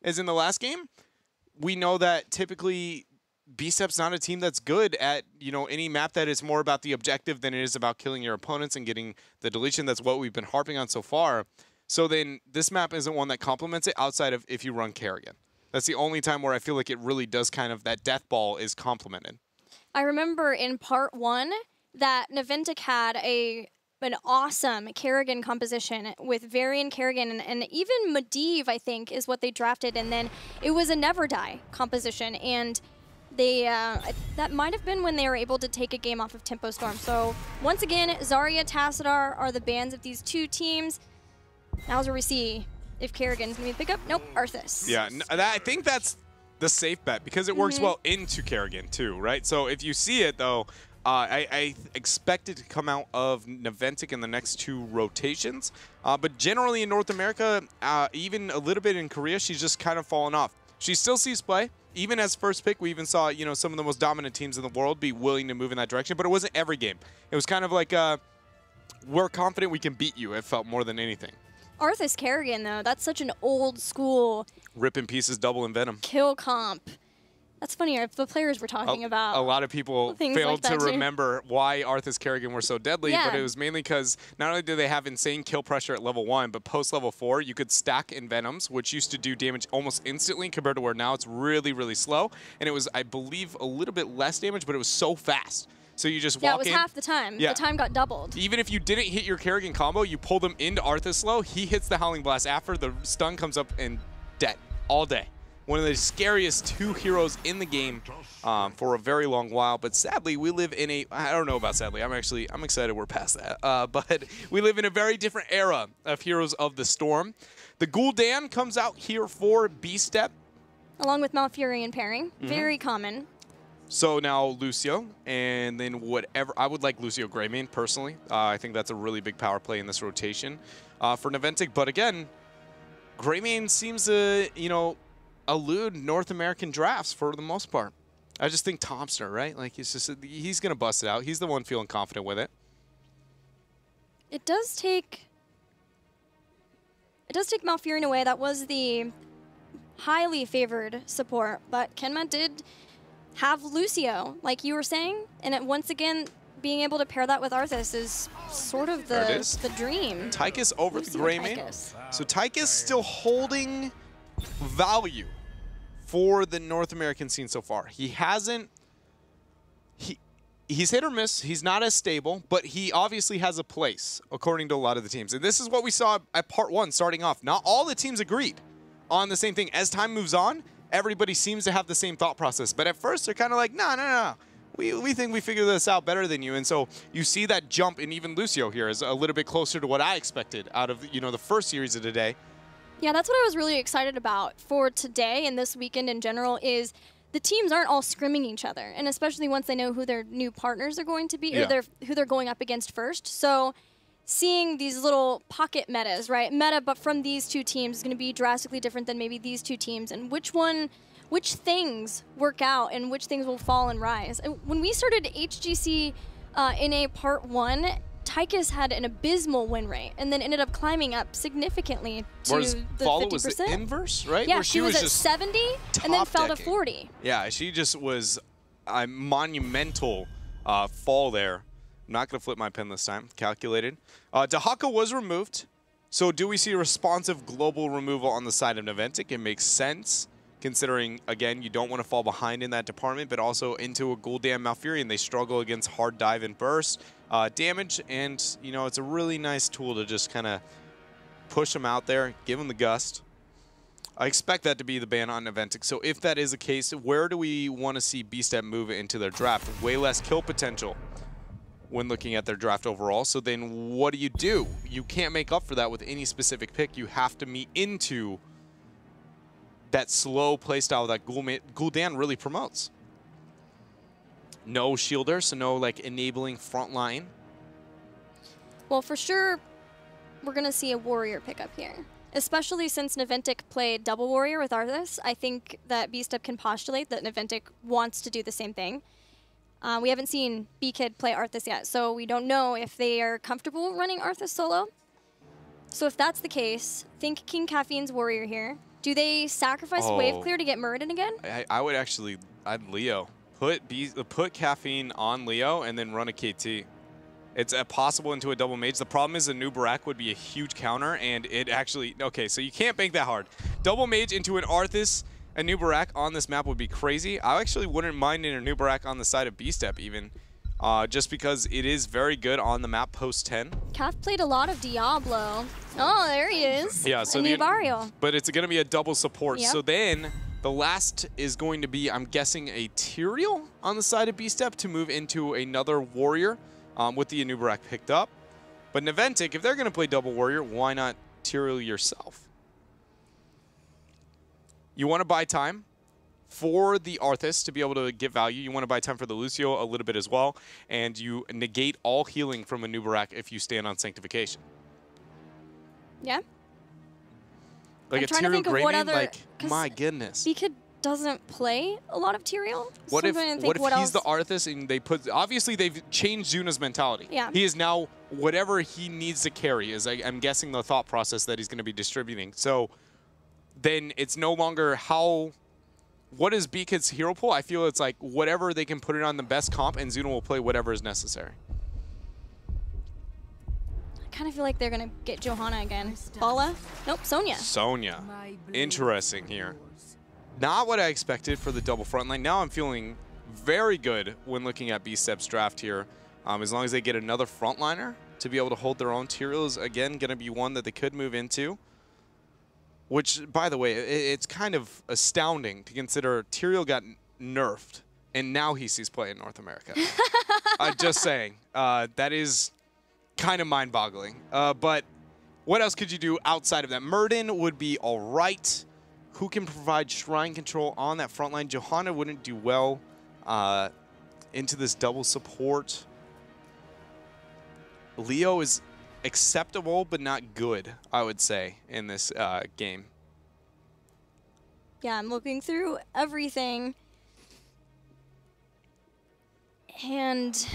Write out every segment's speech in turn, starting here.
is in the last game, we know that typically B-Step's not a team that's good at, any map that is more about the objective than it is about killing your opponents and getting the deletion. That's what we've been harping on so far. So then this map isn't one that complements it outside of if you run Kerrigan. That's the only time where I feel like it really does kind of, that death ball is complemented. I remember in part 1 that Naventic had an awesome Kerrigan composition with Varian Kerrigan and even Medivh, I think, is what they drafted. And then it was a Never Die composition. And they that might have been when they were able to take a game off of Tempo Storm. So once again, Zarya, Tassadar are the bans of these two teams. Now's where we see if Kerrigan's going to be pick up. Nope, Arthas. Yeah, I think that's the safe bet because it works well into Kerrigan too, right? So if you see it though, I expect it to come out of Naventic in the next 2 rotations. But generally in North America, even a little bit in Korea, she's just kind of fallen off. She still sees play. Even as first pick, we even saw, some of the most dominant teams in the world be willing to move in that direction. But it wasn't every game. It was kind of like, we're confident we can beat you. It felt more than anything. Arthas Kerrigan, though, that's such an old school. Rip in pieces, double in venom. Kill comp. That's funny, the players we're talking about. A lot of people failed to remember why Arthas Kerrigan were so deadly, but it was mainly because not only do they have insane kill pressure at level 1, but post level 4, you could stack Envenoms, which used to do damage almost instantly compared to where now it's really, really slow. And it was, I believe, a little bit less damage, but it was so fast. So you just walk in. Yeah, it was half the time. Yeah. The time got doubled. Even if you didn't hit your Kerrigan combo, you pull them into Arthas slow, he hits the Howling Blast after, the stun comes up and dead all day. One of the scariest 2 heroes in the game for a very long while. But sadly, we live in a, I don't know about sadly, I'm excited we're past that. But we live in a very different era of Heroes of the Storm. The Gul'dan comes out here for B-Step. Along with Malfurion pairing, very common. So now Lucio, and then whatever, I would like Lucio Greymane personally. I think that's a really big power play in this rotation for Naventic. But again, Greymane seems to, elude North American drafts for the most part. I just think Thompson, right? Like he's going to bust it out. He's the one feeling confident with it. It does take Malfurion away. That was the highly favored support, but Kenma did have Lucio, like you were saying, and once again, being able to pair that with Arthas is sort of the dream. Tychus over the Greymane. So Tychus still holding value for the North American scene so far. He hasn't, he's hit or miss. He's not as stable, but he obviously has a place according to a lot of the teams. And this is what we saw at part 1 starting off. Not all the teams agreed on the same thing. As time moves on, everybody seems to have the same thought process. But at first, they're kind of like, no. We think we figured this out better than you. And so you see that jump, and even Lucio here is a little bit closer to what I expected out of, the first series of the day. Yeah, that's what I was really excited about for today and this weekend in general is the teams aren't all scrimming each other, and especially once they know who their new partners are going to be, or who they're going up against first. So seeing these little pocket metas, right? Meta, but from these two teams is going to be drastically different than maybe these two teams, and which things work out and which things will fall and rise. And when we started HGC in a part 1, Tychus had an abysmal win rate and then ended up climbing up significantly to the 50%. Was the inverse, right? Yeah, she was at 70 and then fell to 40. Yeah, she just was a monumental fall there. I'm not going to flip my pen this time. Calculated. Dahaka was removed. So do we see a responsive global removal on the side of Naventic? It makes sense, considering, again, you don't want to fall behind in that department, but also into a Gul'dan Malfurion. They struggle against hard dive and burst damage, and, it's a really nice tool to just kind of push them out there, give them the gust. I expect that to be the ban on Naventic. So if that is the case, where do we want to see B-Step move into their draft? Way less kill potential when looking at their draft overall. So then what do? You can't make up for that with any specific pick. You have to meet into that slow playstyle that Gul'dan really promotes. No shielder, so no enabling front line. Well, for sure, we're going to see a warrior pickup here. Especially since Naventic played double warrior with Arthas, I think that B-Step can postulate that Naventic wants to do the same thing. We haven't seen B-Kid play Arthas yet, so we don't know if they are comfortable running Arthas solo. So if that's the case, think King Caffeine's warrior here. Do they sacrifice wave clear to get Muradin again? I would actually, I'd Leo. Put Caffeine on Leo and then run a KT. It's possible into a double mage. The problem is the new Barak would be a huge counter, and it actually, okay, so you can't bank that hard. Double mage into an Arthas, a new Barak on this map would be crazy. I actually wouldn't mind in a new Barak on the side of B-Step even, just because it is very good on the map post 10. Calf played a lot of Diablo. Oh, there he is. Yeah, so Barrio. But it's going to be a double support. Yep. So then the last is going to be, I'm guessing, a Tyrael on the side of B-Step to move into another warrior. With the Anubarak picked up. But Naventic, if they're going to play double warrior, why not Tyrael yourself? You want to buy time for the Arthas to be able to get value. You want to buy time for the Lucio a little bit as well. And you negate all healing from Anubarak if you stand on Sanctification. Yeah. Like a Tyrael Greymane, like, my goodness. Doesn't play a lot of Tyrael. What if he's the Arthas and they put, obviously they've changed Zuna's mentality. Yeah. He is now whatever he needs to carry is, I'm guessing, the thought process that he's going to be distributing. So then it's no longer what is BKid's hero pool? I feel it's like whatever they can put it on the best comp and Zuna will play whatever is necessary. I kind of feel like they're going to get Johanna again. Paula? Nope, Sonya. Sonya. Interesting here. Not what I expected for the double front line. Now I'm feeling very good when looking at B-Step's draft here. As long as they get another frontliner to be able to hold their own. Tyrael is, again, going to be one that they could move into. Which, by the way, it's kind of astounding to consider Tyrael got nerfed, and now he sees play in North America. Just saying. That is kind of mind-boggling. But what else could you do outside of that? Muradin would be all right. Who can provide shrine control on that front line? Johanna wouldn't do well into this double support. Leo is acceptable, but not good, I would say, in this game. Yeah, I'm looking through everything. And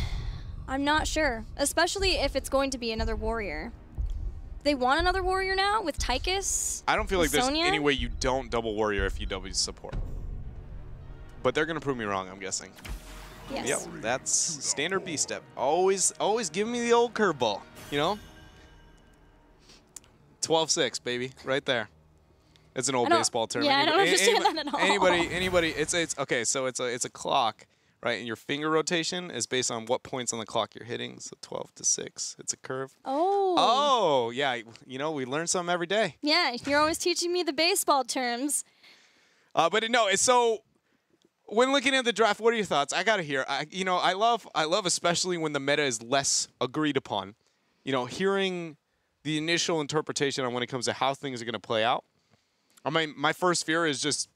I'm not sure, especially if it's going to be another warrior. They want another warrior now with Tychus. I don't feel like there's Sonya? any way you don't double warrior if you double support. But they're going to prove me wrong, I'm guessing. Yes. Yep, that's standard B-Step. Always give me the old curveball, you know? 12-6, baby, right there. It's an old baseball term. Yeah, I don't understand that at all. Anybody, it's okay, so it's a clock. Right, and your finger rotation is based on what points on the clock you're hitting. So 12-6, it's a curve. Oh. Oh, yeah. You know, we learn something every day. Yeah, you're always teaching me the baseball terms. But no, it's so. When looking at the draft, what are your thoughts? I gotta hear. I love especially when the meta is less agreed upon. You know, hearing the initial interpretation on when it comes to how things are gonna play out. I mean, my first fear is just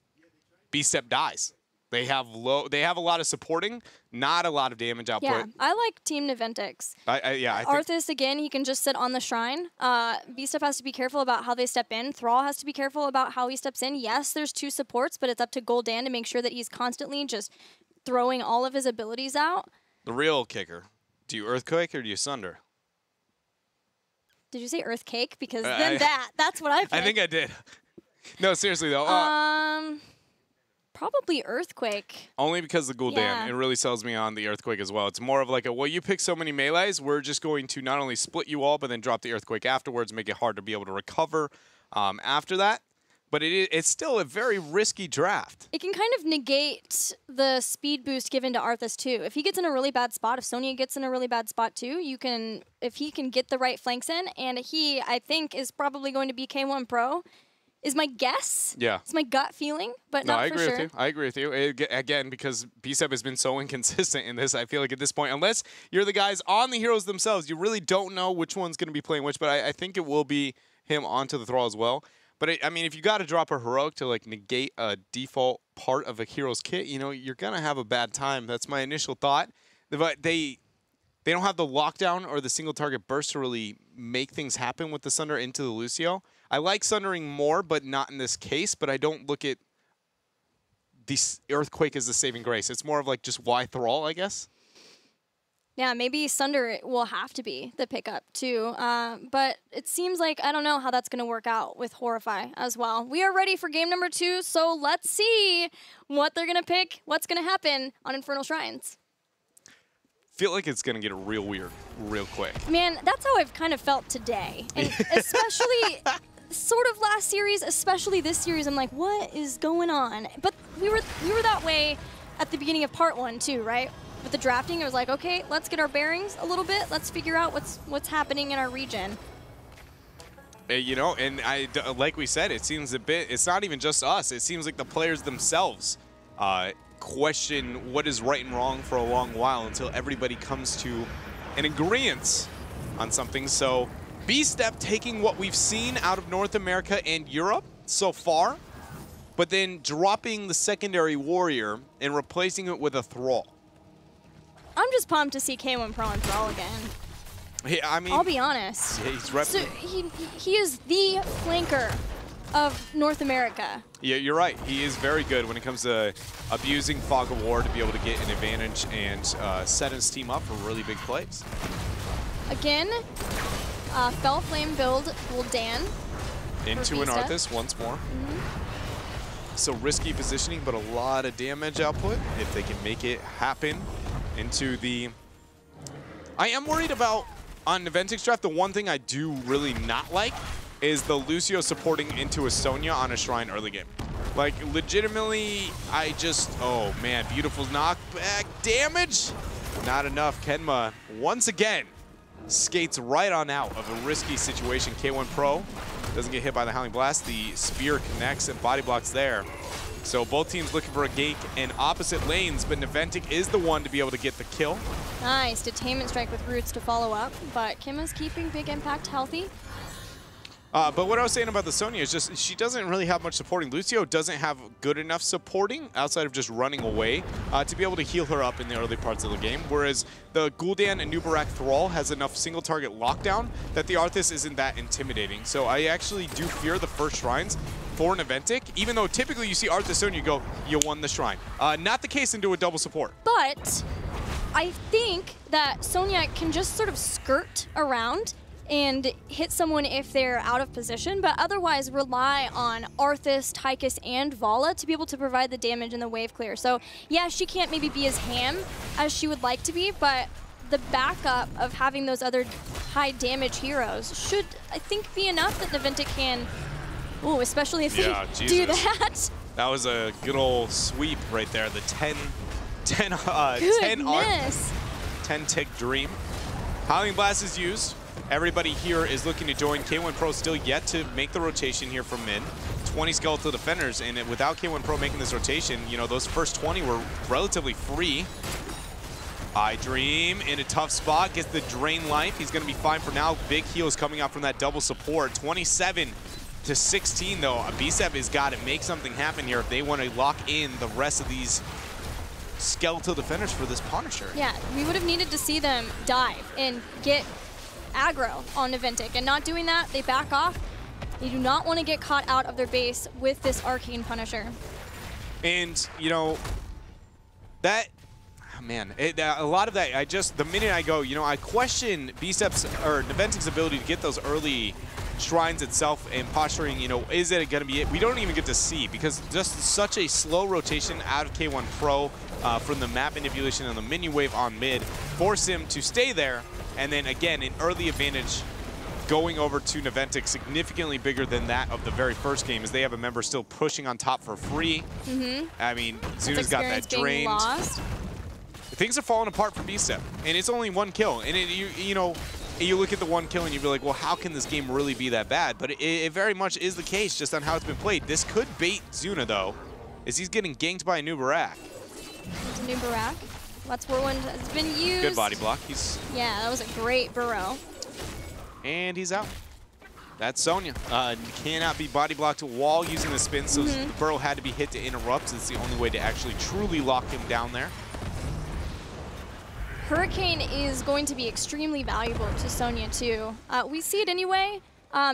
B-Step dies. They have a lot of supporting, not a lot of damage output. Yeah, I like Team Naventic's. I think Arthas, again, he can just sit on the shrine. B-Step has to be careful about how they step in. Thrall has to be careful about how he steps in. Yes, there's 2 supports, but it's up to Gul'dan to make sure that he's constantly just throwing all of his abilities out. The real kicker, do you Earthquake or do you Sunder? Did you say Earthcake? Because then that's what I picked. I think I did. No, seriously, though. Probably Earthquake. Only because of the Gul'dan. Yeah. It really sells me on the Earthquake as well. It's more of like well, you pick so many melees, we're just going to not only split you all, but then drop the Earthquake afterwards, make it hard to be able to recover after that. But it's still a very risky draft. It can kind of negate the speed boost given to Arthas, too. If he gets in a really bad spot, if Sonya gets in a really bad spot, too, if he can get the right flanks in, and he, I think, is probably going to be K1 Pro, is my guess. Yeah. It's my gut feeling, but not for sure. I agree with you. Again, because B-Step has been so inconsistent in this, I feel like at this point, unless you're the guys on the heroes themselves, you really don't know which one's going to be playing which, but I think it will be him onto the Thrall as well. But, I mean, if you got to drop a heroic to, like, negate a default part of a hero's kit, you know, you're going to have a bad time. That's my initial thought. But they don't have the lockdown or the single target burst to really make things happen with the Sunder into the Lucio. I like Sundering more, but not in this case. But I don't look at the Earthquake as the saving grace. It's more of like just why Thrall, I guess. Yeah, maybe Sunder will have to be the pickup too. But it seems like I don't know how that's going to work out with Horrify as well. We are ready for game number 2, so let's see what they're going to pick, what's going to happen on Infernal Shrines. Feel like it's going to get real weird real quick. Man, that's how I've kind of felt today. And especially sort of last series, especially this series, I'm like, what is going on? But we were that way at the beginning of part 1 too, right? With the drafting, it was like, okay, let's get our bearings a little bit. Let's figure out what's happening in our region. You know, and like we said, it seems a bit, it's not even just us. It seems like the players themselves question what is right and wrong for a long while until everybody comes to an agreement on something. So B-Step taking what we've seen out of North America and Europe so far, but then dropping the secondary warrior and replacing it with a Thrall. I'm just pumped to see K1 Pro and Thrall again. Yeah, I mean, I'll be honest. Yeah, he's repping. So he is the flanker of North America. Yeah, you're right. He is very good when it comes to abusing Fog of War to be able to get an advantage and set his team up for really big plays. Again, Fell Flame build will Dan. Into an Arthas once more. So risky positioning, but a lot of damage output if they can make it happen into the... I am worried about, on Naventic's draft, the one thing I do really not like is the Lucio supporting into a Sonya on a Shrine early game. Like, legitimately, I just... Oh, man, beautiful knockback damage. Not enough. Kenma, once again, skates right on out of a risky situation. K1 Pro doesn't get hit by the Howling Blast. The Spear connects and body blocks there. So both teams looking for a gank in opposite lanes, but Naventic is the one to be able to get the kill. Nice. Detainment Strike with Roots to follow up, but Kimma's keeping Big Impact healthy. But what I was saying about the Sonya is just she doesn't really have much supporting. Lucio doesn't have good enough supporting outside of just running away to be able to heal her up in the early parts of the game, whereas the Gul'dan and Nubarak Thrall has enough single target lockdown that the Arthas isn't that intimidating. So I actually do fear the first Shrines for Naventic, even though typically you see Arthas Sonya, you go, you won the Shrine. Not the case into a double support. But I think that Sonya can just sort of skirt around and hit someone if they're out of position, but otherwise rely on Arthas, Tychus, and Vala to be able to provide the damage in the wave clear. So yeah, she can't maybe be as ham as she would like to be, but the backup of having those other high damage heroes should, I think, be enough that Naventic can, ooh, especially if they do that. That was a good old sweep right there. The 10 tick dream. Howling Blast is used. Everybody here is looking to join. K1 Pro still yet to make the rotation here from mid. 20 Skeletal Defenders, and without K1 Pro making this rotation, you know, those first 20 were relatively free. iDream in a tough spot, gets the drain life. He's going to be fine for now. Big heals coming out from that double support. 27 to 16, though. B-Step has got to make something happen here if they want to lock in the rest of these Skeletal Defenders for this Punisher. Yeah, we would have needed to see them dive and get aggro on Naventic, and not doing that, they back off. They do not want to get caught out of their base with this Arcane Punisher. And, you know, that, man, a lot of that, the minute I go, you know, I question B-Step's, or Naventic's ability to get those early Shrines itself and posturing, you know, is it going to be it? We don't even get to see because just such a slow rotation out of K1 Pro from the map manipulation and the mini wave on mid force him to stay there. And then again, an early advantage going over to Naventic, significantly bigger than that of the very first game, as they have a member still pushing on top for free. I mean, Zuna's got that drained. Lost. Things are falling apart for B-Step, and it's only one kill. And you know, you look at the one kill and you'd be like, well, how can this game really be that bad? But it very much is the case just on how it's been played. This could bait Zuna, though, as he's getting ganked by a Nubarak. Nubarak. That's Whirlwind has been used. Good body block. Yeah, that was a great burrow. And he's out. That's Sonya. Cannot be body blocked while using the spin, so the burrow had to be hit to interrupt. It's the only way to actually truly lock him down there. Hurricane is going to be extremely valuable to Sonya too. We see it anyway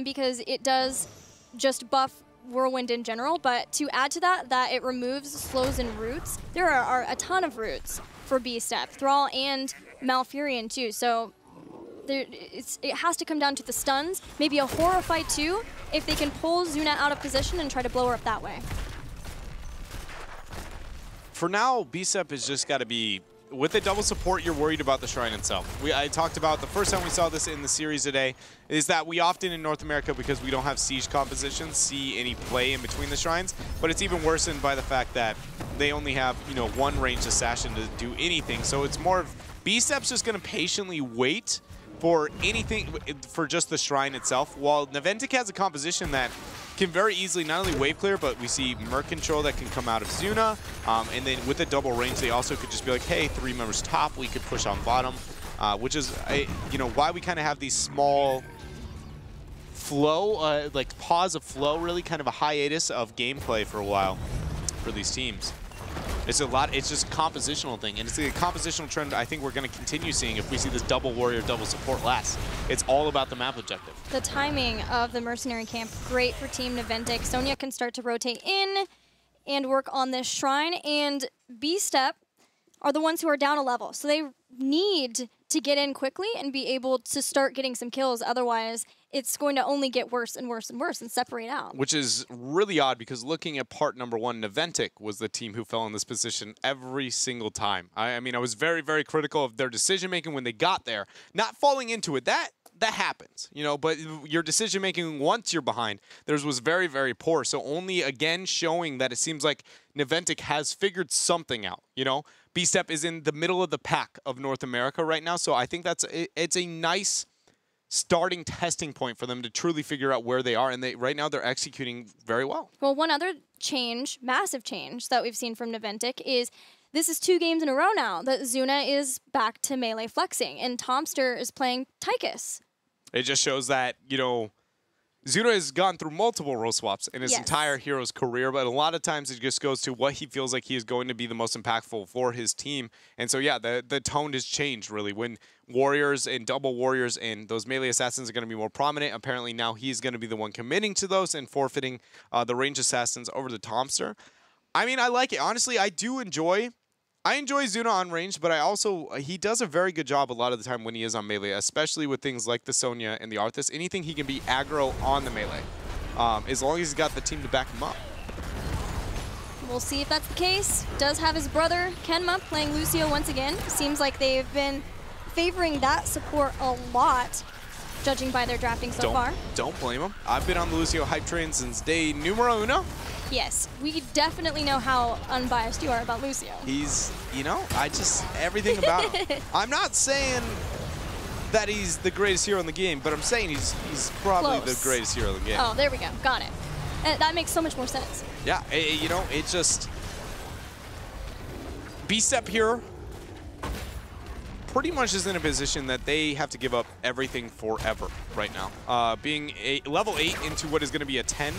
because it does just buff Whirlwind in general, but to add to that it removes slows and roots. There are a ton of roots for B-Step. Thrall and Malfurion too. So it has to come down to the stuns, maybe a horror fight too, if they can pull Zuna out of position and try to blow her up that way. For now, B-Step has just got to be, with the double support, you're worried about the Shrine itself. I talked about the first time we saw this in the series today, is that we often in North America, because we don't have siege compositions, see any play in between the Shrines, but it's even worsened by the fact that they only have, you know, one ranged assassin to do anything. So it's more of, B-Step's just going to patiently wait for anything, for just the Shrine itself, while Naventic has a composition that can very easily not only wave clear, but we see Merc control that can come out of Zuna, and then with the double range, they also could just be like, hey, 3 members top, we could push on bottom, which is, you know, why we kind of have these small flow, like pause of flow, really kind of a hiatus of gameplay for a while for these teams. It's a lot. It's just a compositional thing, and it's a compositional trend I think we're going to continue seeing if we see this double warrior, double support last. It's all about the map objective. The timing of the mercenary camp, great for Team Naventic. Sonya can start to rotate in and work on this Shrine, and B-Step are the ones who are down a level, so they need to get in quickly and be able to start getting some kills. Otherwise, it's going to only get worse and worse and worse and separate out. Which is really odd, because looking at part number 1, Naventic was the team who fell in this position every single time. I mean, I was very, very critical of their decision-making when they got there. Not falling into it, that happens, you know, but your decision-making once you're behind, theirs was very, very poor. So only, again, showing that it seems like Naventic has figured something out, you know? B-Step is in the middle of the pack of North America right now, so I think it's a nice starting testing point for them to truly figure out where they are, and right now they're executing very well. Well, one other change, massive change that we've seen from Naventic is this is 2 games in a row now that Zuna is back to melee flexing, and Tomster is playing Tychus. It just shows that, you know, Zuna has gone through multiple role swaps in his entire hero's career, but a lot of times it just goes to what he feels like he is going to be the most impactful for his team. And so, yeah, the tone has changed, really. When warriors and double warriors and those melee assassins are going to be more prominent, apparently now he's going to be the one committing to those and forfeiting the range assassins over the Tomster. I mean, I like it. Honestly, I enjoy Zuna on range, but he does a very good job a lot of the time when he is on melee, especially with things like the Sonya and the Arthas. Anything he can be aggro on the melee, as long as he's got the team to back him up. We'll see if that's the case. Does have his brother, Kenma, playing Lucio once again. Seems like they've been favoring that support a lot, judging by their drafting so far. Don't blame him. I've been on the Lucio hype train since day numero uno. Yes, we definitely know how unbiased you are about Lucio. He's, you know, everything about him. I'm not saying that he's the greatest hero in the game, but I'm saying he's probably the greatest hero in the game. Oh, there we go. Got it. That makes so much more sense. Yeah, you know, it just... B-Step here pretty much is in a position that they have to give up everything forever right now. Being a level 8 into what is going to be a 10,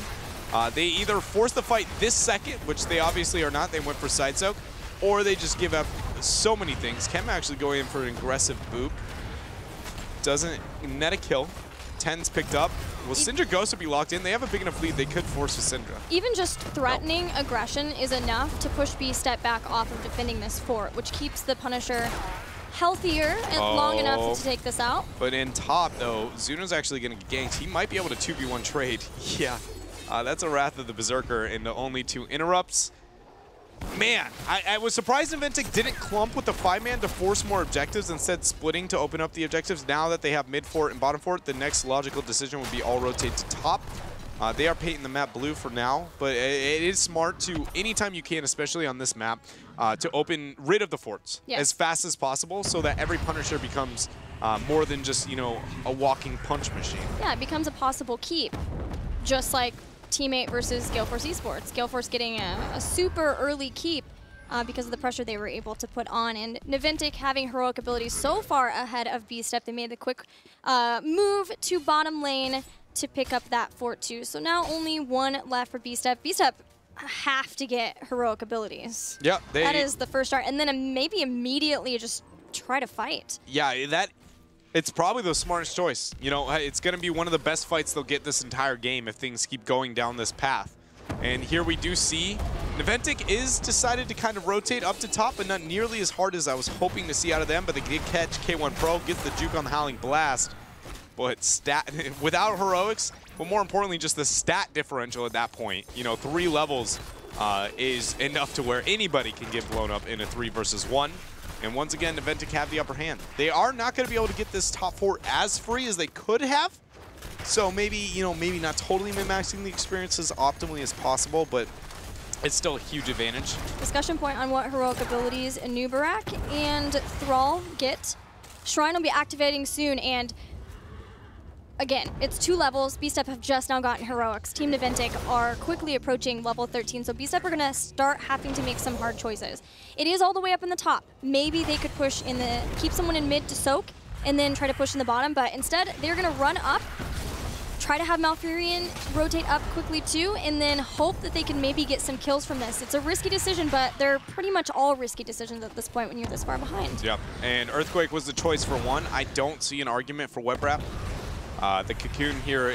they either force the fight this second, which they obviously are not, they went for side soak, or they just give up so many things. Kem actually going in for an aggressive boop. Doesn't net a kill. 10's picked up. Will Syndra Ghost to be locked in? They have a big enough lead, they could force a Syndra. Even just threatening aggression is enough to push B-Step back off of defending this fort, which keeps the Punisher healthier and long enough to take this out. But in top, though, Zuna's actually going to get ganked. He might be able to 2v1 trade. Yeah, that's a Wrath of the Berserker and the only 2 interrupts. Man, I was surprised Naventic didn't clump with the 5-man to force more objectives, instead splitting to open up the objectives. Now that they have mid fort and bottom fort, the next logical decision would be all rotate to top. They are painting the map blue for now, but it is smart to, anytime you can, especially on this map, to open rid of the forts as fast as possible so that every Punisher becomes more than just, you know, a walking punch machine. Yeah, it becomes a possible keep, just like Teammate versus Galeforce Esports. Galeforce getting a super early keep because of the pressure they were able to put on, and Naventic having heroic abilities so far ahead of B-Step. They made the quick move to bottom lane to pick up that fort too. So now only 1 left for B-Step. B-Step have to get heroic abilities. Yeah, that is the first start, and then maybe immediately just try to fight. Yeah, it's probably the smartest choice. You know, it's going to be one of the best fights they'll get this entire game if things keep going down this path. And here we do see Naventic is decided to kind of rotate up to top, but not nearly as hard as I was hoping to see out of them, but they did catch K1 Pro, gets the juke on the Howling Blast. But without heroics, but more importantly, just the stat differential at that point. You know, 3 levels is enough to where anybody can get blown up in a 3 versus 1. And once again, Naventic have the upper hand. They are not going to be able to get this top 4 as free as they could have. So maybe, you know, maybe not totally min-maxing the experience as optimally as possible, but it's still a huge advantage. Discussion point on what heroic abilities Nubarak and Thrall get. Shrine will be activating soon, and again, it's 2 levels. B-Step have just now gotten heroics. Team Naventic are quickly approaching level 13, so B-Step are going to start having to make some hard choices. It is all the way up in the top. Maybe they could push in the, keep someone in mid to soak, and then try to push in the bottom, but instead they're going to run up, try to have Malfurion rotate up quickly too, and then hope that they can maybe get some kills from this. It's a risky decision, but they're pretty much all risky decisions at this point when you're this far behind. Yeah, and Earthquake was the choice for 1. I don't see an argument for Web Wrap. The Cocoon here,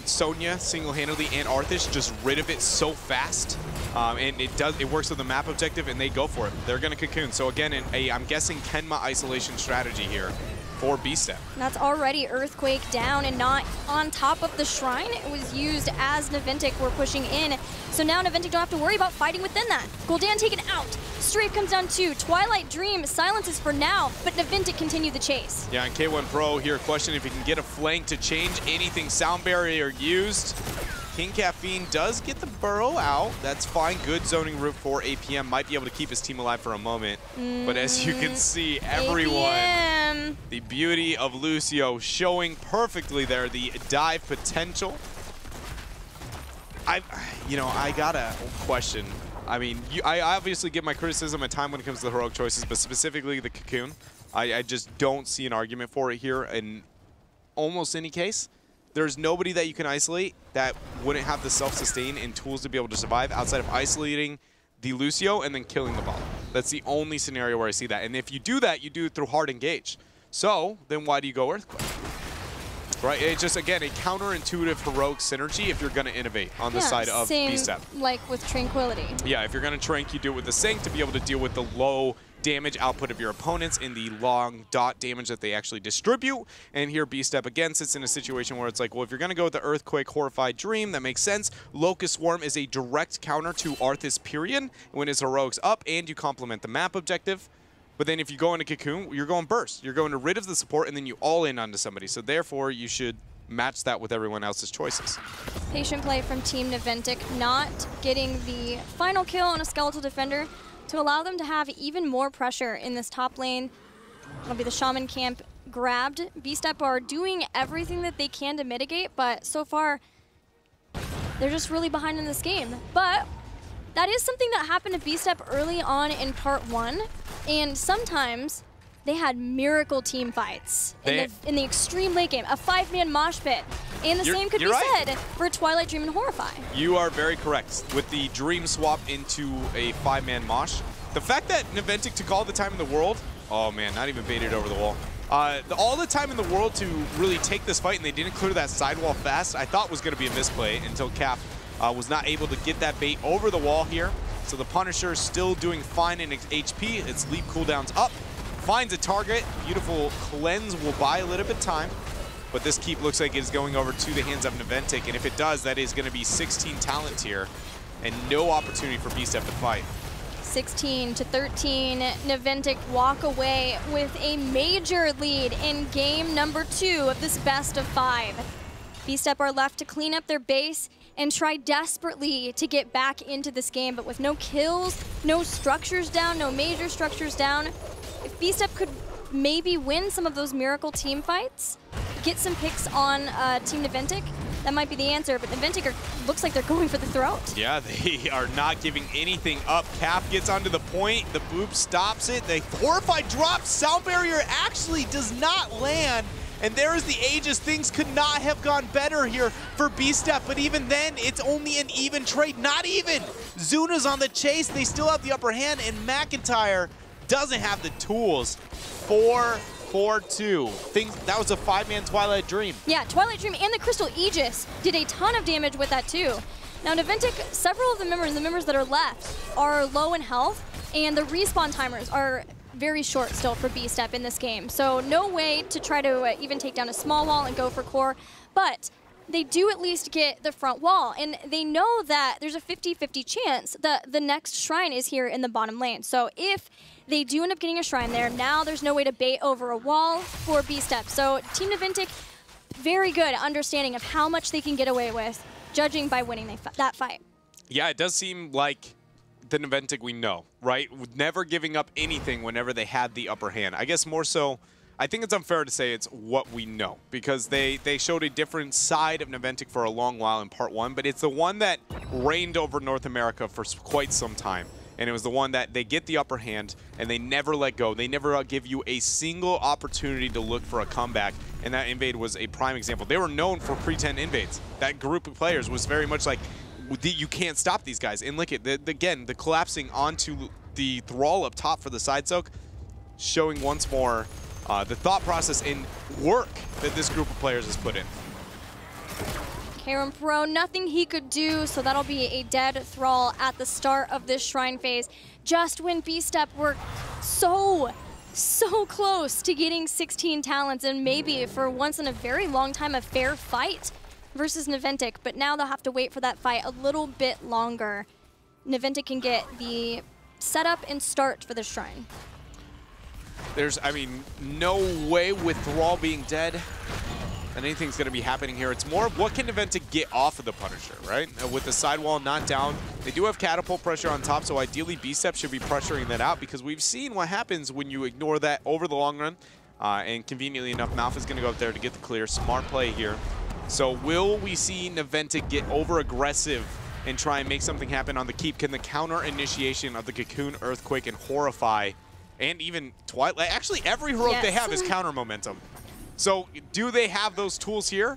Sonya single-handedly and Arthas just rid of it so fast, and it works with the map objective, and they go for it. They're going to Cocoon. So again, I'm guessing Kenma isolation strategy here for B-Step. That's already Earthquake down and not on top of the Shrine. It was used as Naventic were pushing in. So now Naventic don't have to worry about fighting within that. Gul'dan taken out. Strafe comes down 2. Twilight Dream silences for now, but Naventic continue the chase. Yeah, and K1 Pro here, question if he can get a flank to change anything. Sound barrier used. King Caffeine does get the burrow out. That's fine. Good zoning route for APM. Might be able to keep his team alive for a moment. But as you can see, everyone, APM. The beauty of Lucio showing perfectly there, the dive potential. I got a question. I mean, I obviously give my criticism at time when it comes to the heroic choices, but specifically the Cocoon. I just don't see an argument for it here in almost any case. There's nobody that you can isolate that wouldn't have the self-sustain and tools to be able to survive outside of isolating the Lucio and then killing the bot. That's the only scenario where I see that. And if you do that, you do it through hard engage. So then why do you go Earthquake? Right? It's just, again, a counterintuitive heroic synergy if you're going to innovate on the side of B-Step. Like with Tranquility. Yeah, if you're going to Trank, you do it with the Sync to be able to deal with the low damage output of your opponents in the long dot damage that they actually distribute. And here B-Step again sits in a situation where it's like, well, if you're going to go with the Earthquake Horrified Dream, that makes sense. Locust Swarm is a direct counter to Arthas Period when his heroic's up and you complement the map objective. But then if you go into Cocoon, you're going Burst. You're going to rid of the support and then you all in onto somebody. So therefore you should match that with everyone else's choices. Patient play from Team Naventic, not getting the final kill on a Skeletal Defender to allow them to have even more pressure in this top lane. It'll be the Shaman camp grabbed. B-Step are doing everything that they can to mitigate, but so far, they're just really behind in this game. But that is something that happened to B-Step early on in part 1, and sometimes they had miracle team fights in the extreme late game, a 5-man mosh pit. And the same could be said for Twilight Dream and Horrify. You are very correct. With the Dream swap into a 5-man mosh, the fact that Naventic took all the time in the world, oh man, not even baited over the wall. All the time in the world to really take this fight and they didn't clear that sidewall fast, I thought was going to be a misplay until Cap was not able to get that bait over the wall here. So the Punisher is still doing fine in HP. Its leap cooldowns up. Finds a target. Beautiful cleanse will buy a little bit of time. But this keep looks like it's going over to the hands of Naventic. And if it does, that is going to be 16 talent here. And no opportunity for B-Step to fight. 16 to 13, Naventic walk away with a major lead in game number 2 of this best of 5. B-Step are left to clean up their base and try desperately to get back into this game, but with no kills, no structures down, no major structures down. If B-Step could maybe win some of those miracle team fights, get some picks on Team Naventic, that might be the answer, but Naventic looks like they're going for the throat. Yeah, they are not giving anything up. Cap gets onto the point, the boop stops it, the Horrified drops, Sound Barrier actually does not land, and there is the Aegis. Things could not have gone better here for B-Step, but even then, it's only an even trade. Not even! Zuna's on the chase, they still have the upper hand, and McIntyre doesn't have the tools. 4-4-2. That was a 5-man Twilight Dream. Yeah, Twilight Dream and the Crystal Aegis did a ton of damage with that too. Now Naventic, several of the members that are left are low in health, and the respawn timers are very short still for B-Step in this game. So no way to try to even take down a small wall and go for core, but they do at least get the front wall, and they know that there's a 50-50 chance that the next shrine is here in the bottom lane. So if they do end up getting a shrine there, now there's no way to bait over a wall for B-Step. So Team Naventic, very good understanding of how much they can get away with, judging by winning that fight. Yeah, it does seem like the Naventic we know, right? Never giving up anything whenever they had the upper hand. I guess more so, I think it's unfair to say it's what we know, because they showed a different side of Naventic for a long while in part 1, but it's the one that reigned over North America for quite some time. And it was the one that they get the upper hand and they never let go. They never give you a single opportunity to look for a comeback. And that invade was a prime example. They were known for pretend invades. That group of players was very much like, you can't stop these guys. And look at, again, the collapsing onto the Thrall up top for the side soak, showing once more the thought process and work that this group of players has put in. Karen Pro, nothing he could do, so that'll be a dead Thrall at the start of this Shrine phase. Just when B-Step were so close to getting 16 talents and maybe for once in a very long time a fair fight versus Naventic, but now they'll have to wait for that fight a little bit longer. Naventic can get the setup and start for the Shrine. There's, I mean, no way with Thrall being dead that anything's going to be happening here. It's more of what can Naventic get off of the Punisher, right? With the sidewall not down, they do have catapult pressure on top, so ideally B-Step should be pressuring that out, because we've seen what happens when you ignore that over the long run. And conveniently enough, Malphite's going to go up there to get the clear. Smart play here. So will we see Naventic get over-aggressive and try and make something happen on the keep? Can the counter initiation of the Cocoon, Earthquake, and Horrify, and even Twilight, actually every heroic they have is counter momentum. So do they have those tools here?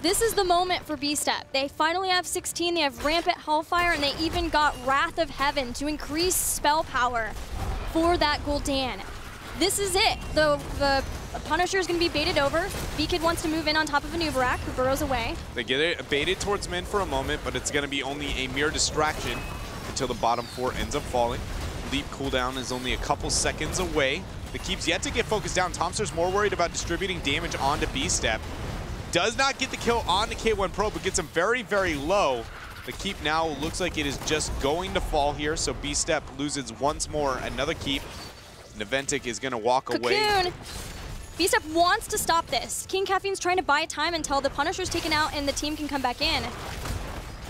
This is the moment for B-Step. They finally have 16, they have Rampant Hellfire, and they even got Wrath of Heaven to increase spell power for that Gul'dan. This is it. The Punisher is going to be baited over. B-Kid wants to move in on top of Anubarak, who burrows away. They get it baited towards mid for a moment, but it's going to be only a mere distraction until the bottom 4 ends up falling. Leap cooldown is only a couple seconds away. The keep's yet to get focused down. Tomster's more worried about distributing damage onto B-Step. Does not get the kill on the K1 Pro, but gets him very, very low. The keep now looks like it is just going to fall here, so B-Step loses once more another keep. Naventic is going to walk away. B-Step wants to stop this. King Caffeine's trying to buy time until the Punisher's taken out and the team can come back in.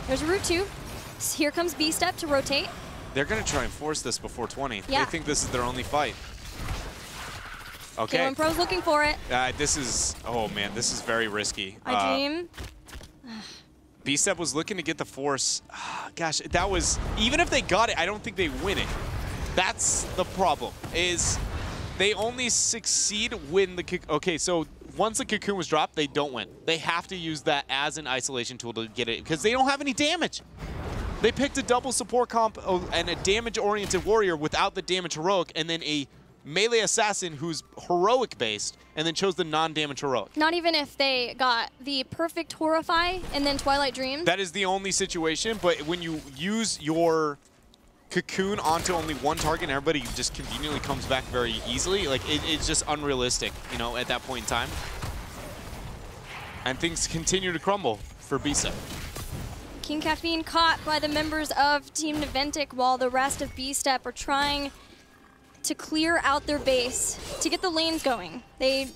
There's a route 2. Here comes B-Step to rotate. They're going to try and force this before 20. Yeah. They think this is their only fight. Okay. K1 Pro's looking for it. This is, oh man, this is very risky. I dream. B-Step was looking to get the force. Gosh, that was, even if they got it, I don't think they win it. That's the problem, is they only succeed when the, okay, so once the Cocoon was dropped, they don't win. They have to use that as an isolation tool to get it, because they don't have any damage. They picked a double support comp and a damage-oriented warrior without the damage heroic, and then a melee assassin who's heroic-based, and then chose the non-damage heroic. Not even if they got the perfect Horrify and then Twilight Dreams? That is the only situation, but when you use your Cocoon onto only one target and everybody just conveniently comes back very easily, like it's just unrealistic, you know, at that point in time. And things continue to crumble for B-Step. King Caffeine caught by the members of Team Naventic while the rest of B-Step are trying to clear out their base to get the lanes going. They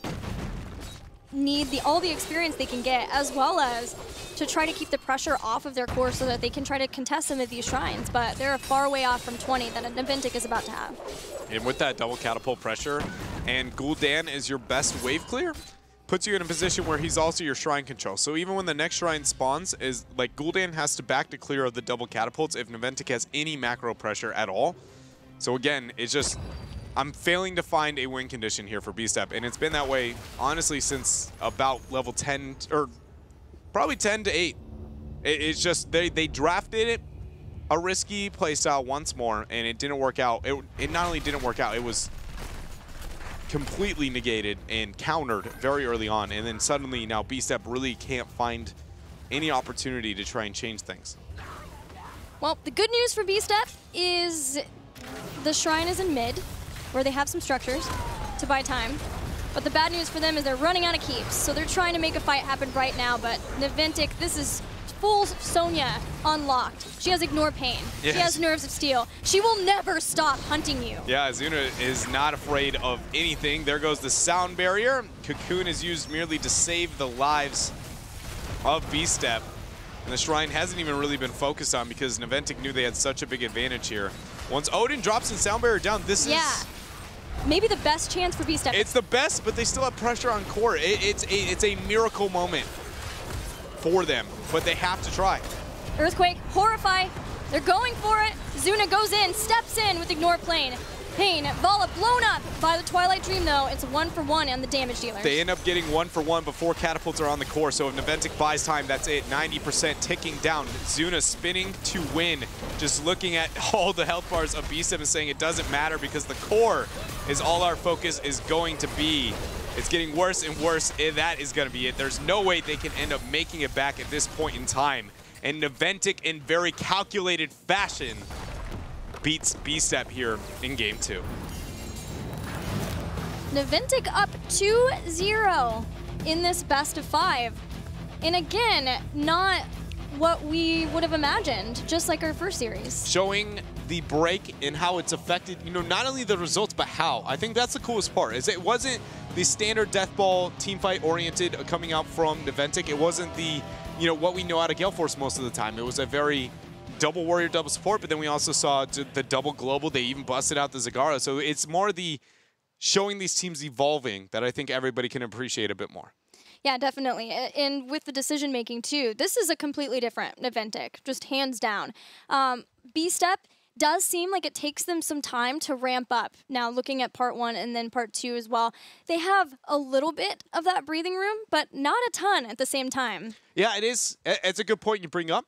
need all the experience they can get, as well as to try to keep the pressure off of their core so that they can try to contest some of these shrines, but they're far away off from 20 that Naventic is about to have. And with that double catapult pressure, and Gul'dan is your best wave clear, puts you in a position where he's also your shrine control. So even when the next shrine spawns, is like Gul'dan has to back to clear of the double catapults if Naventic has any macro pressure at all. So again, it's just, I'm failing to find a win condition here for B-Step, and it's been that way, honestly, since about level 10, or probably 10 to 8. It's just, they drafted it, a risky playstyle once more, and it didn't work out. It not only didn't work out, it was completely negated and countered very early on, and then suddenly now B-Step really can't find any opportunity to try and change things. Well, the good news for B-Step is the Shrine is in mid, where they have some structures to buy time. But the bad news for them is they're running out of keeps, so they're trying to make a fight happen right now. But Naventic, this is full Sonya unlocked. She has Ignore Pain. Yes. She has Nerves of Steel. She will never stop hunting you. Yeah, Zuna is not afraid of anything. There goes the sound barrier. Cocoon is used merely to save the lives of B-Step. And the Shrine hasn't even really been focused on because Naventic knew they had such a big advantage here. Once Odin drops the sound barrier down, this is... maybe the best chance for B-Step. It's the best, but they still have pressure on core. It's a miracle moment for them, but they have to try. Earthquake, Horrify, they're going for it. Zuna goes in, steps in with Ignore Pain. Vala blown up by the Twilight Dream though. It's 1-for-1 on the damage dealer. They end up getting 1-for-1 before catapults are on the core, so if Naventic buys time, that's it. 90% ticking down. Zuna spinning to win. Just looking at all the health bars of B-Step and saying it doesn't matter because the core is all our focus is going to be. It's getting worse and worse, and that is going to be it. There's no way they can end up making it back at this point in time. And Naventic, in very calculated fashion, beats B-Step here in Game 2. Naventic up 2-0 in this best of 5. And again, not what we would have imagined, just like our first series. Showing the break and how it's affected, you know, not only the results, but how. I think that's the coolest part, is it wasn't the standard deathball teamfight oriented coming out from Naventic. It wasn't the, you know, what we know out of Gale Force most of the time. It was a very double warrior, double support, but then we also saw the double global. They even busted out the Zagara. So it's more the showing these teams evolving that I think everybody can appreciate a bit more. Yeah, definitely. And with the decision making too, this is a completely different Naventic, just hands down. B-Step does seem like it takes them some time to ramp up. Now, looking at part 1 and then part 2 as well, they have a little bit of that breathing room, but not a ton at the same time. Yeah, it is. It's a good point you bring up.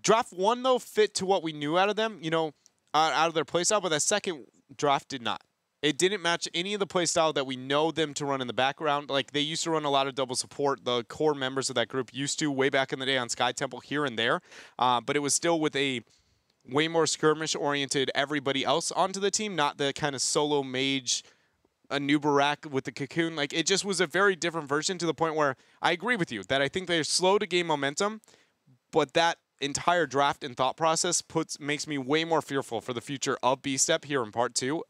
Draft 1, though, fit to what we knew out of them, you know, out of their playstyle, but that second draft did not. It didn't match any of the playstyle that we know them to run in the background. Like, they used to run a lot of double support. The core members of that group used to way back in the day on Sky Temple here and there. But it was still with a way more skirmish-oriented everybody else onto the team, not the kind of solo mage, a new Barak with the Cocoon. Like, it just was a very different version to the point where I agree with you that I think they're slow to gain momentum, but that entire draft and thought process makes me way more fearful for the future of B-Step here in part 2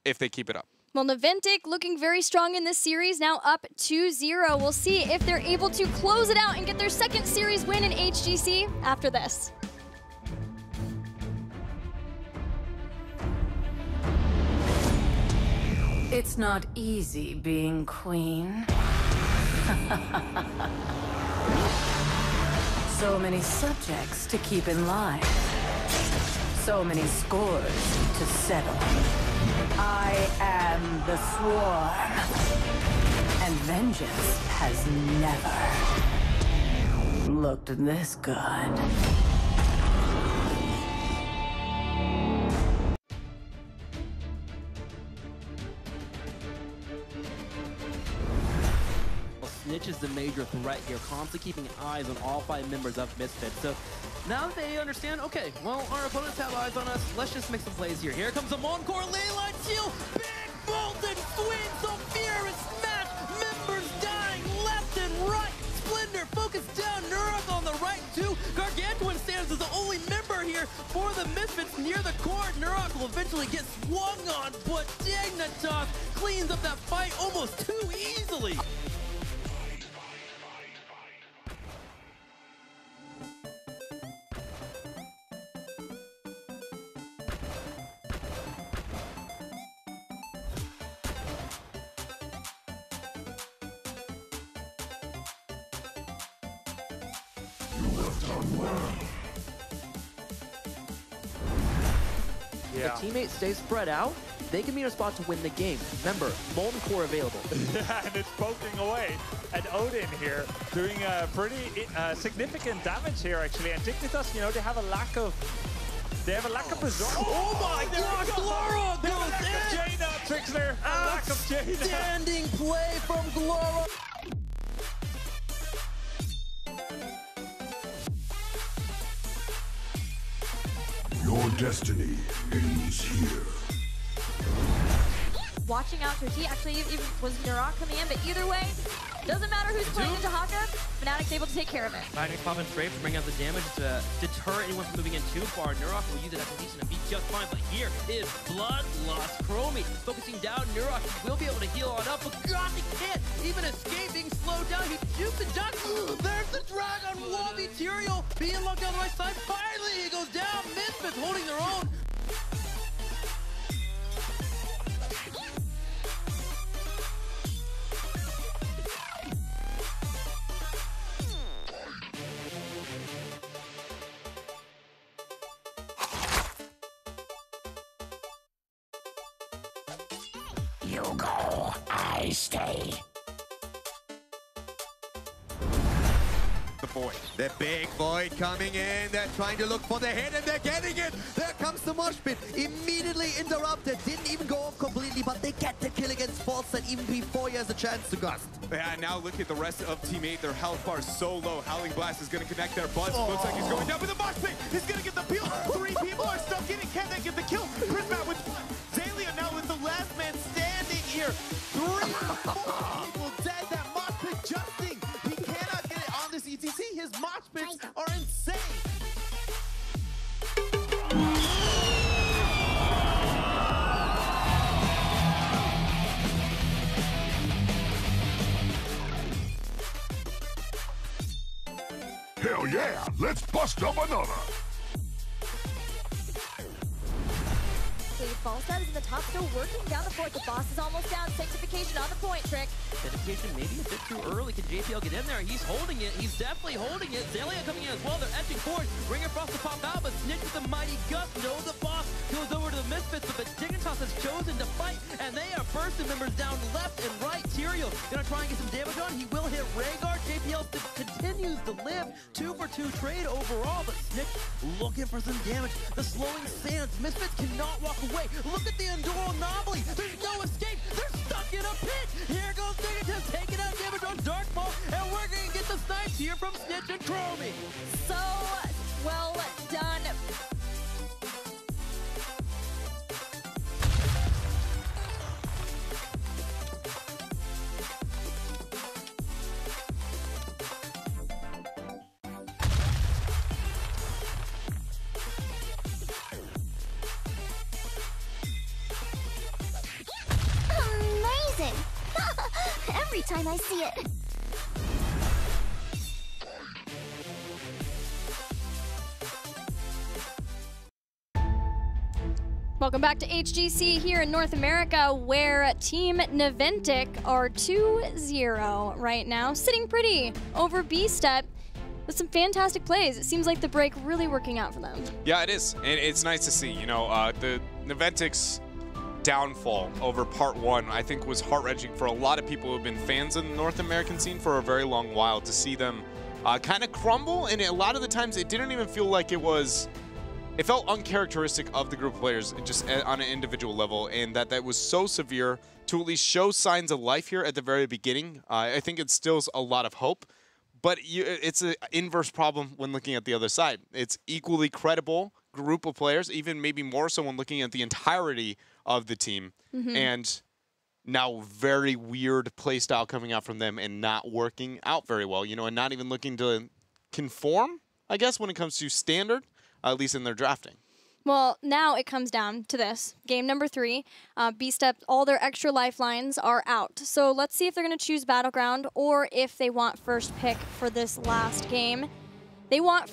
if they keep it up. Well, Naventic looking very strong in this series, now up 2-0. We'll see if they're able to close it out and get their second series win in HGC after this. It's not easy being queen. So many subjects to keep in line. So many scores to settle. I am the Swarm. And vengeance has never looked this good. Snitch is the major threat here, constantly keeping eyes on all 5 members of Misfit. So now that they understand, okay, well, our opponents have eyes on us, let's just make some plays here. Here comes a Moncore leyline shield, big bolted swing, so fear is smashed, members dying left and right. Splendor focused down, Nurok on the right too. Gargantuan stands as the only member here for the Misfits near the court. Nurok will eventually get swung on, but Dignitas cleans up that fight almost too easily. Yeah. If teammates stay spread out, they can be in a spot to win the game. Remember, Molten Core available. Yeah, and it's poking away. And Odin here doing pretty significant damage here, actually. And Dignitas, you know, they have a lack of resolve. Oh my gosh, Glora goes in! Jaina, Trixler, a lack of Jaina. Outstanding play from Glora. Your destiny ends here. Watching out for T. Actually, even was Nurok coming in, but either way, doesn't matter who's playing into Haka, Fnatic's able to take care of it. Finding popping straight to bring out the damage to deter anyone from moving in too far. Nurok will use it as a lesion and be just fine, but here is Bloodlust. Chromie focusing down Nurok. He will be able to heal on up, but God, he can't even escape being slowed down. He shoots and ducks. There's the drag on Wobby. Tyrael being locked on the right side. Finally, he goes down. Misfits holding their own. You go, I stay. The void. The big void coming in. They're trying to look for the hit and they're getting it. There comes the mosh pit. Immediately interrupted. Didn't even go off completely, but they get the kill against False and even before he has a chance to gust. Yeah, now look at the rest of Team 8. Their health bar is so low. Howling Blast is going to connect their butts. Looks like he's going down with the mosh pit. He's going to get the peel. 3 people are stuck in it. Can they get the kill? Prismat with Zalia now with the last man standing here. 3 4 people dead. That mosh pit justing. He cannot get it on this ETC. His mosh pits are insane. Hell yeah, let's bust up another. Falstad is in the top, still working down the fort. The boss is almost down. Sanctification on the point, Trick. Sanctification maybe a bit too early. Can JPL get in there? He's holding it. He's definitely holding it. Zalia coming in as well. They're edging forward. Ringer Frost to pop out, but Snitch with the mighty gust. No, the boss goes over to the Misfits, but Dignitas has chosen to fight, and they are bursting members down left and right. Tyrael gonna try and get some damage on. He will hit Rhaegar. JPL continues to live. 2-for-2 trade overall, but Snitch looking for some damage. The slowing sands. Misfits cannot walk away. Look at the Enduro anomaly. There's no escape. They're stuck in a pit. Here goes Dignitas taking out damage on Darkball, and we're going to get the snipes here from Snitch and Chromie. So well done. Amazing! Every time I see it. Welcome back to HGC here in North America, where Team Naventic are 2-0 right now, sitting pretty over B-Step with some fantastic plays. It seems like the break really working out for them. Yeah, it is. And it's nice to see. You know, the Naventic's downfall over part 1, I think, was heart-wrenching for a lot of people who have been fans of the North American scene for a very long while, to see them kind of crumble. And a lot of the times it didn't even feel like it was... It felt uncharacteristic of the group of players just on an individual level, and that was so severe to at least show signs of life here at the very beginning. I think it instills a lot of hope, but it's an inverse problem when looking at the other side. It's equally credible group of players, even maybe more so when looking at the entirety of the team, and now very weird play style coming out from them and not working out very well, you know, and not even looking to conform, I guess, when it comes to standard. At least in their drafting. Well, now it comes down to this. Game number 3, B-Step, all their extra lifelines are out. So let's see if they're going to choose Battleground or if they want first pick for this last game. They want first